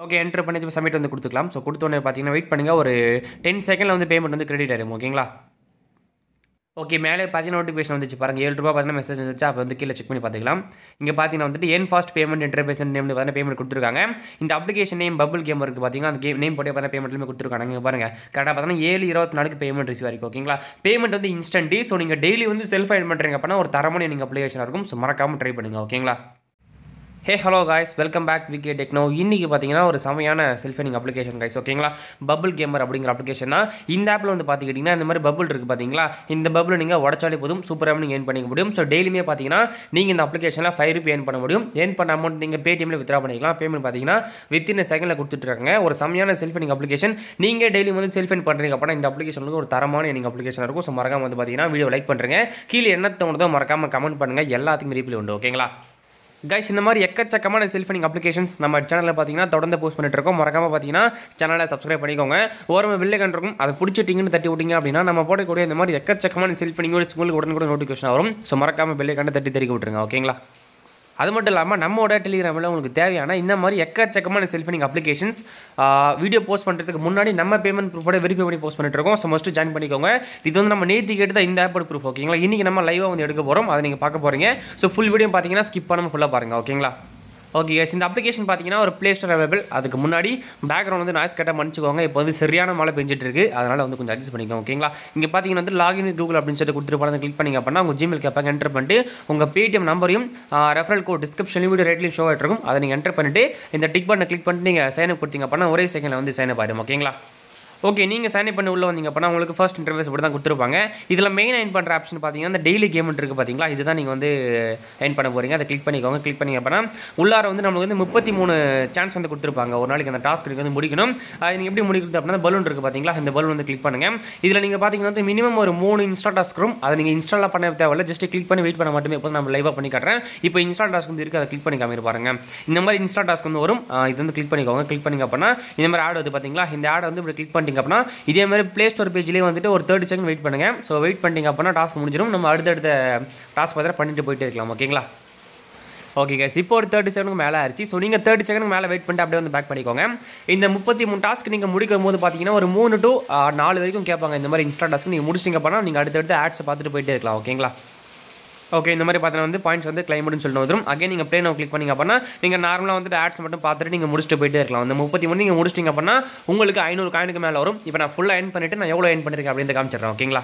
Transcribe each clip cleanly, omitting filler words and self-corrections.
Okay enter பண்ணி submit வந்து கொடுத்துக்கலாம். ஸோ கொடுத்தோன்னே பார்த்தீங்கன்னா வெயிட் பண்ணுங்கள். ஒரு 10 செகண்டில் வந்து பேமெண்ட் வந்து கிரெடிட் ஆகிடும். ஓகேங்களா? ஓகே மேலே பார்த்தீங்கன்னா நோட்டிஃபிகேஷன் வந்துச்சு பாருங்க. ரூ. 7 பார்த்தீங்கன்னா மெசேஜ் வந்துச்சு. அப்போ வந்து கீழே செக் பண்ணி பார்த்துக்கலாம். இங்கே பார்த்தீங்கன்னா வந்துட்டு என் ஃபாஸ்ட் பேமெண்ட் இன்டர்ஃபேஸ் நேம் பார்த்தீங்கன்னா பேமெண்ட் கொடுத்துருக்காங்க. இந்த அப்ளிகேஷன் நேம் பபுள் கேம் இருக்குது பார்த்தீங்கன்னா, அந்த நேம் போட்டு பார்த்தீங்கன்னா பேமெண்ட்லேயுமே கொடுத்துருக்காங்க. இங்கே பாருங்க கரெக்டாக பார்த்தீங்கன்னா 7:24 பேமெண்ட் ரிசீவ் ஆகிருக்கு. ஓகேங்களா? பேமெண்ட் வந்து இன்ஸ்டன்ட். ஸோ நீங்கள் டெய்லி வந்து செல்ஃப் அயர்ன் பண்ணுறீங்க அப்படின்னா ஒரு தரமான நீங்கள் அப்ளிகேஷன் இருக்கும். ஸோ மறக்காமல் ட்ரை பண்ணுங்கள். ஓகேங்களா? Hey hello guys, welcome back VK techno. இன்றைக்கி பார்த்தீங்கன்னா ஒரு செமையான செல்ஃப் ஏர்னிங் அப்ளிகேஷன் கைஸ். ஓகேங்களா? பபுள் கேமர் அப்படிங்கிற அப்ளிகேஷன் தான். இந்த ஆப்பில் வந்து பார்த்துக்கிட்டிங்கன்னா இந்த மாதிரி பபுள் இருக்குது பார்த்தீங்களா? இந்த பபுள் நீங்கள் உடச்சாலே போதும் சூப்பராக நீங்கள் ஏர்ன் பண்ணிக்க முடியும். ஸோ டெய்லியுமே பார்த்தீங்கன்னா நீங்கள் இந்த அப்ளிகேஷனில் ₹5 ஏர்ன் பண்ண முடியும். ஏர்ன் பண்ண அமௌண்ட் நீங்கள் பேடிஎம்ல வித்ரா பண்ணிக்கலாம். பேமெண்ட் பார்த்தீங்கன்னா வித்தின் செகண்டில் கொடுத்துட்ருக்காங்க. ஒரு செமையான செல்ஃப் ஏர்னிங் அப்ளிகேஷன். நீங்கள் டெய்லி வந்து செல்ஃப் ஏர்ன் பண்ணுறீங்க அப்படின்னா இந்த அப்ளிகேஷனுக்கு ஒரு தரமான ஏர்னிங் அப்ளிகேஷன் இருக்கும். ஸோ மறக்காம வந்து பார்த்தீங்கன்னா வீடியோ லைக் பண்ணுறேங்க. கீழே என்ன தோணுதோ மறக்காமல் கமெண்ட் பண்ணுங்கள். எல்லாத்துக்கும் ரீப்ளை உண்டு. ஓகேங்களா? கைஸ் இந்த மாதிரி எக்கச்சக்கமான செல்ஃப் ஏர்னிங் அப்ளிகேஷன்ஸ் நம்ம சேனலில் பார்த்தீங்கன்னா தொடர்ந்து போஸ்ட் பண்ணிட்டு இருக்கோம். மறக்காமல் பார்த்தீங்கன்னா சேனலை சப்ஸ்கிரைப் பண்ணிக்கோங்க. ஒரு பெல் ஐகான் இருக்கும், அதை பிடிச்சிட்டிங்கன்னு தட்டி விட்டீங்க அப்படின்னா நம்ம போடக்கூடிய இந்த மாதிரி எக்கச்சக்கமான செல்ஃப் ஏர்னிங் உங்களுக்கு உடனுக்குடன் நோட்டிஃபிகேஷன் வரும். ஸோ மறக்காமல் பெல் ஐகானை தட்டி தெரிவிக்க விட்டுருங்க. ஓகேங்களா? அது மட்டும் இல்லாமல் நம்மளோட டெலிகிராமில் உங்களுக்கு தேவையான இந்த மாதிரி எக்கச்சக்கமான self earning applications video post பண்ணுறதுக்கு முன்னாடி நம்ம பேமெண்ட் ப்ரூஃபோட வெரிஃபை பண்ணி போஸ்ட் பண்ணிட்டு இருக்கோம். ஸோ மஸ்ட் ஜாயின் பண்ணிக்கோங்க. இது வந்து நம்ம நேற்று கேட்டு தான் இந்த ஆப்போட ப்ரூஃப். ஓகேங்களா? இன்றைக்கி நம்ம லைவாக வந்து எடுக்க போகிறோம். அதை நீங்கள் பார்க்க போகிறீங்க. ஸோ ஃபுல் வீடியோ பார்த்தீங்கன்னா ஸ்கிப் பண்ணாமல் ஃபுல்லாக பாருங்கள். ஓகேங்களா? ஓகே கைஸ், இந்த அப்ளிகேஷன் பார்த்தீங்கன்னா ஒரு ப்ளே ஸ்டோர் அவைலபிள். அதுக்கு முன்னாடி பேக்ரவுண்ட் வந்து நாய்ஸ் கேட்டால் மன்னிச்சுக்கோங்க. இப்போ வந்து சரியான மழை பெஞ்சிட்டு இருக்குது. அதனால் வந்து கொஞ்சம் அட்ஜஸ்ட் பண்ணிக்கோங்க. ஓகேங்களா? இங்கே பார்த்தீங்கன்னா வந்து லாகின் கூகுள் அப்படின்னு சொல்லிட்டு கொடுத்துருப்பாங்க. கிளிக் பண்ணிங்க அப்படின்னா உங்கள் ஜிமெயில் கேட்பாங்க. என்டர் பண்ணிட்டு உங்கள் பேடிஎம் நம்பரையும் ரெஃபரல் கோட் டிஸ்கிரிப்ஷன் வீடியோ ரேட்லையும் ஷோ ஆகிட்டு இருக்கும். அதை நீங்கள் என்டர் பண்ணிட்டு இந்த டிக் பட்டனை கிளிக் பண்ணிட்டு நீங்கள் சைன் அப் கொடுத்தீங்க அப்படின்னா ஒரே செகண்டில் வந்து சைன் அப் ஆகிடும். ஓகேங்களா? ஓகே நீங்கள் சைன் அப் பண்ணி உள்ள வந்தீங்க அப்படின்னா உங்களுக்கு ஃபர்ஸ்ட் இன்டர்ஃபேஸ் இப்படி தான் கொடுத்துருப்பாங்க. இதில் மெயின் எயின் பண்ணுற ஆப்ஷன் பார்த்தீங்கன்னா இந்த டெய்லி கேம் இருக்குது பார்த்தீங்களா? இதுதான் நீங்கள் வந்து எயின் பண்ண போகிறீங்க. அதை கிளிக் பண்ணிக்கோங்க. கிளிக் பண்ணிங்க அப்படின்னா உள்ளார வந்து நம்மளுக்கு வந்து 33 சான்ஸ் வந்து கொடுத்துருப்பாங்க. ஒரு நாளைக்கு அந்த டாஸ்க் நீங்கள் வந்து முடிக்கணும். அது நீங்கள் எப்படி முடிக்கிறது அப்படின்னா பலூன் இருக்குது பார்த்தீங்களா? இந்த பலூன் வந்து கிளிக் பண்ணுங்கள். இதில் நீங்கள் பார்த்தீங்கன்னா வந்து மினிமம் ஒரு 3 இன்ஸ்டா டாஸ்க் வரும். அதை நீங்கள் இன்ஸ்டாலாக பண்ண தேவையில்ல. ஜஸ்ட் கிளிக் பண்ணி வெயிட் பண்ண மட்டுமே இப்போ நம்ம லைவாக பண்ணி காட்டுறேன். இப்போ இன்ஸ்டா டாஸ்க் வந்து இருக்குது. அதை கிளிக் பண்ணி காமிரு பாருங்க. இந்த மாதிரி இன்ஸ்டா டாஸ்க் வந்து வரும். இது வந்து கிளிக் பண்ணிக்கோங்க. கிளிக் பண்ணிங்க அப்படின்னா இந்த மாதிரி ஆட் வந்து பார்த்தீங்களா? இந்த ஆட் வந்து இப்படி கிளிக் பண்ணிட்டீங்க அப்படின்னா இதே மாதிரி ப்ளே ஸ்டோர் பேஜ்லேயே வந்துட்டு ஒரு 30 செகண்ட் வெயிட் பண்ணுங்கள். ஸோ வெயிட் பண்ணிட்டீங்க அப்படின்னா டாஸ்க் முடிஞ்சிடும். நம்ம அடுத்தடுத்த டாஸ்க் பார்த்தா பண்ணிட்டு போயிட்டே இருக்கலாம். ஓகேங்களா? ஓகே கைஸ், இப்போ ஒரு 30 செகண்டுக்கு மேலே ஆயிடுச்சு. ஸோ நீங்கள் 30 செகண்டுக்கு மேலே வெயிட் பண்ணிட்டு அப்படியே வந்து பேக் பண்ணிக்கோங்க. இந்த 33 டாஸ்க் நீங்கள் முடிக்கும் போது பார்த்தீங்கன்னா ஒரு 3 to 4 வரைக்கும் கேட்பாங்க. இந்த மாதிரி இன்ஸ்டா டாஸ்க் நீங்கள் முடிச்சிட்டிங்க அப்படின்னா நீங்கள் அடுத்தடுத்து ஆட்ஸை பார்த்துட்டு போயிட்டே இருக்கலாம். ஓகேங்களா? ஓகே இந்த மாதிரி பார்த்தீங்கன்னா வந்து பாயிண்ட்ஸ் வந்து கிளைம்னு சொல்லிட்டு வந்துடும். அகைன் நீங்கள் ப்ளே நவ் கிளிக் பண்ணிங்க அப்படின்னா நீங்கள் நார்மலாக வந்துட்டு ஆட்ஸ் மட்டும் பார்த்துட்டு நீங்கள் முடிச்சுட்டு போயிட்டே இருக்கலாம். அந்த 33 நீங்கள் முடிச்சிட்டிங்க அப்படின்னா உங்களுக்கு 500 காயினுக்கு மேலே வரும். இப்போ நான் ஃபுல்லாக எர்ன் பண்ணிவிட்டு நான் எவ்வளோ எர்ன் பண்ணியிருக்கேன் அப்படின்னு காமிச்சிடுறேன். ஓகேங்களா?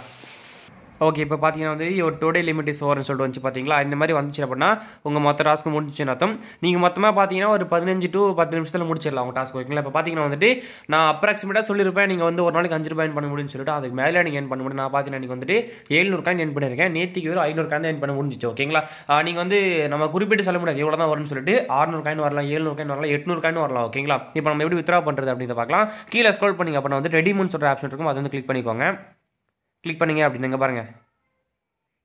ஓகே இப்போ பார்த்தீங்கன்னா வந்து ஒரு டோடே லிமிட் இஸ் ஓவர்னு சொல்லிட்டு வந்துச்சு பார்த்தீங்களா? இந்த மாதிரி வந்துச்சு அப்படின்னா உங்கள் மொத்த டாஸ்க்கு முடிஞ்சுன்னு அர்த்தம். நீங்கள் மொத்தமாக பார்த்தீங்கன்னா ஒரு 15 to 10 நிமிஷத்தில் முடிச்சிடலாம் உங்கள் டாஸ்க். ஓகேங்களா? இப்போ பார்த்தீங்கன்னா வந்துட்டு நான் அப்ராக்சிமேட்டாக சொல்லியிருப்பேன் நீங்கள் வந்து ஒரு நாளைக்கு ₹5 எர்ன் பண்ண முடியும்னு சொல்லிட்டு அதுக்கு மேலே நீங்கள் எர்ன் பண்ண முடியும். நான் பார்த்தீங்கன்னா நீங்கள் வந்துட்டு 700 காயின் எர்ன் பண்ணியிருக்கேன். நேற்றுக்கு ஒரு 500 காயின் எர்ன் பண்ண முடிஞ்சிச்சு. ஓகேங்களா? நீங்கள் வந்து நம்ம குறிப்பிட்டு சொல்ல முடியாது எவ்வளோ தான் வரும்னு சொல்லிட்டு 600 காயின் வரலாம், 700 காயின் வரலாம், 800 காயின் வரலாம். ஓகேங்களா? இப்போ நம்ம எப்படி வித்ரா பண்ணுறது அப்படின்னு பார்க்கலாம். கீழே ஸ்க்ரோல் பண்ணிங்க அப்படின்னா வந்து ரெடிமூன்னு சொல்கிற ஆப்ஷன் இருக்கும். அதை வந்து கிளிக் பண்ணிக்கோங்க. கிளிக் பண்ணிங்க அப்படிங்க பாருங்கள்.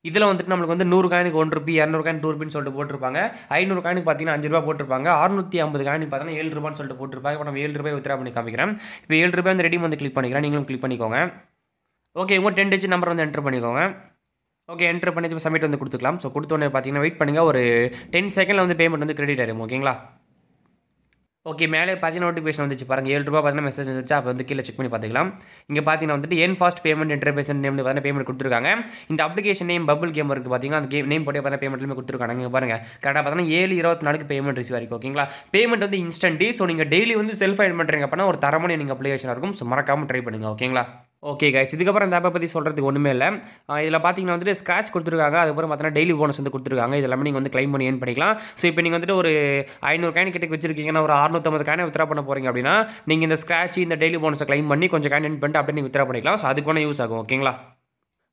இதில் வந்துட்டு நம்மளுக்கு வந்து 100 காயினுக்கு ₹1, 200 காயின் ₹2 சொல்லிட்டு போட்டிருப்பாங்க. 500 காயினுக்கு பார்த்தீங்கன்னா ₹5 போட்டிருப்பாங்க. 650 காயினுக்கு பார்த்தீங்கன்னா ₹7 சொல்லிட்டு போட்டிருப்பாங்க. இப்போ நம்ம ₹7 வித்ரா பண்ணி காமிக்கிறேன். இப்போ ₹7 வந்து ரெடி வந்து கிளிக் பண்ணிக்கிறேன். நீங்களும் கிளிக் பண்ணிக்கோங்க. ஓகே உங்கள் 10 டிஜிட் நம்பர் வந்து என்டர் பண்ணிக்கோங்க. ஓகே என்டர் பண்ணி சப்மிட் வந்து கொடுத்துக்கலாம். ஸோ கொடுத்தோன்னே பார்த்தீங்கன்னா வெயிட் பண்ணுங்கள். ஒரு 10 செகண்டில் வந்து பேமெண்ட் வந்து கிரெடிட் ஆகிடும். ஓகேங்களா? ஓகே மேலே பார்த்தீங்கன்னா நோட்டிஃபிகேஷன் வந்துச்சு பாருங்க. ₹7 பார்த்தீங்கன்னா மெசேஜ் வந்துச்சு. அப்போ வந்து கீழே செக் பண்ணி பார்த்துக்கலாம். இங்கே பார்த்தீங்கன்னா வந்துட்டு என் ஃபாஸ்ட் பேமெண்ட் இன்டர்ஃபேஸ் நேம் பார்த்தீங்கன்னா பேமெண்ட் கொடுத்துருக்காங்க. இந்த அப்ளிகேஷன் நேம் பபுள் கேம் இருக்குது பார்த்தீங்கன்னா, அந்த நேம் போட்டு பார்த்தீங்கன்னா பேமெண்ட்லேயுமே கொடுத்துருக்காங்க. இங்கே பாருங்கள் கரெக்டாக பார்த்தீங்கன்னா 7:24 பேமெண்ட் ரிசீவ் ஆகிருக்கு. ஓகேங்களா? பேமெண்ட் வந்து இன்ஸ்டன்ட். ஸோ நீங்கள் டெய்லி வந்து செல்ஃப் அயர்ன் பண்ணுறீங்க அப்படின்னா ஒரு தரமான நீங்கள் அப்ளிகேஷன் இருக்கும். ஸோ மறக்காமல் ட்ரை பண்ணுங்கள். ஓகேங்களா? ஓகே கைஸ், இதுக்கப்புறம் இந்த ஆப்பை பற்றி சொல்கிறதுக்கு ஒன்றுமே இல்லை. இதில் பார்த்தீங்கன்னா வந்துட்டு ஸ்க்ராட்ச் கொடுத்துருக்காங்க. அதுக்கப்புறம் பார்த்தீங்கன்னா டெய்லி போனஸ் வந்து கொடுத்துருக்காங்க. இது எல்லாமே நீங்கள் வந்து கிளைம் பண்ணி ஏர்ன் பண்ணிக்கலாம். ஸோ இப்போ நீங்கள் வந்துட்டு ஒரு 500 காயின் கிட்ட வச்சிருக்கீங்கன்னா ஒரு 650 காயினை வித்ரா பண்ண போகிறீங்க அப்படின்னா நீங்கள் இந்த ஸ்க்ராட்ச் இந்த டெய்லி போனஸை கிளைம் பண்ணி கொஞ்சம் காயின் ஏர்ன் பண்ணிட்டு அப்படியே நீங்கள் வித்ரா பண்ணிக்கலாம். ஸோ அதுக்கு யூஸ் ஆகும். ஓகேங்களா?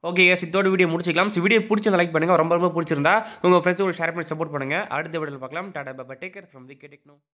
ஓகே கைஸ், இதோட வீடியோ முடிச்சிக்கலாம். ஸோ வீடியோ பிடிச்சிருந்தா லைக் பண்ணுங்கள். ரொம்ப பிடிச்சிருந்தா உங்கள் ஃப்ரெண்ட்ஸோட ஷேர் பண்ணி சப்போர்ட் பண்ணுங்கள். அடுத்த வீடியோவில் பார்க்கலாம். Tata bye, take care from VK techno.